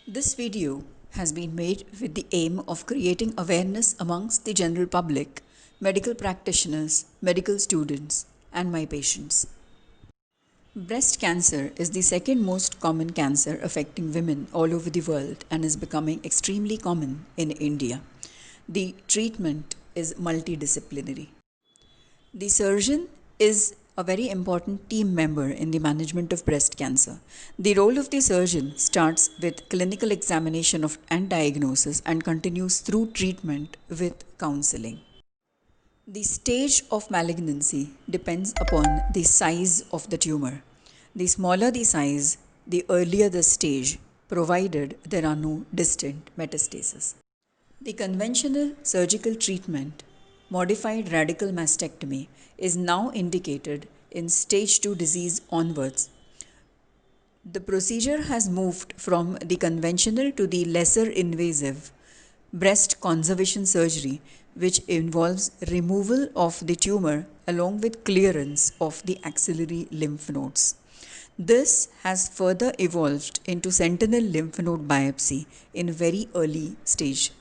This video has been made with the aim of creating awareness amongst the general public, medical practitioners, medical students, and my patients. Breast cancer is the second most common cancer affecting women all over the world and is becoming extremely common in India. The treatment is multidisciplinary. The surgeon is a very important team member in the management of breast cancer. The role of the surgeon starts with clinical examination of and diagnosis and continues through treatment with counseling. The stage of malignancy depends upon the size of the tumor. The smaller the size, the earlier the stage, provided there are no distant metastases. The conventional surgical treatment, modified radical mastectomy, is now indicated in stage 2 disease onwards. The procedure has moved from the conventional to the lesser invasive breast conservation surgery, which involves removal of the tumor along with clearance of the axillary lymph nodes. This has further evolved into sentinel lymph node biopsy in very early stage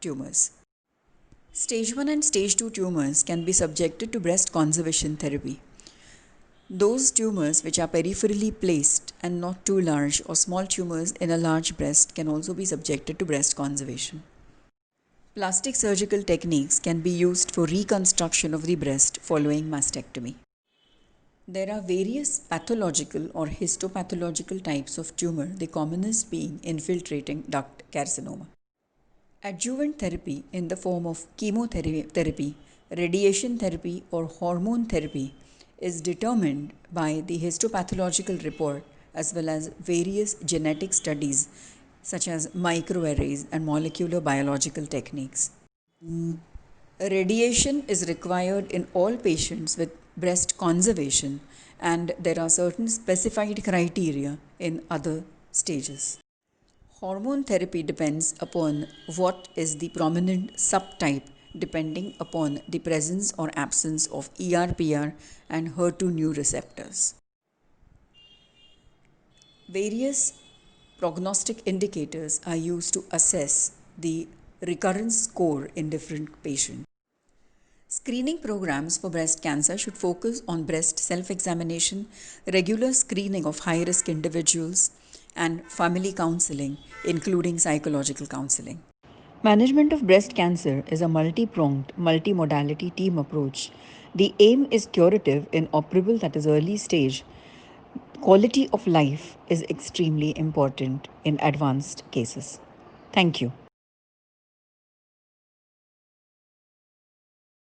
tumors. Stage 1 and stage 2 tumors can be subjected to breast conservation therapy. Those tumors which are peripherally placed and not too large or small tumors in a large breast can also be subjected to breast conservation. Plastic surgical techniques can be used for reconstruction of the breast following mastectomy. There are various pathological or histopathological types of tumor, the commonest being infiltrating duct carcinoma. Adjuvant therapy in the form of chemotherapy, radiation therapy, or hormone therapy is determined by the histopathological report as well as various genetic studies such as microarrays and molecular biological techniques. Radiation is required in all patients with breast conservation, and there are certain specified criteria in other stages. Hormone therapy depends upon what is the prominent subtype depending upon the presence or absence of ERPR and HER2 new receptors. Various prognostic indicators are used to assess the recurrence score in different patients. Screening programs for breast cancer should focus on breast self-examination, regular screening of high-risk individuals, and family counseling, including psychological counseling. Management of breast cancer is a multi-pronged, multi-modality team approach. The aim is curative in operable, that is early stage. Quality of life is extremely important in advanced cases. Thank you.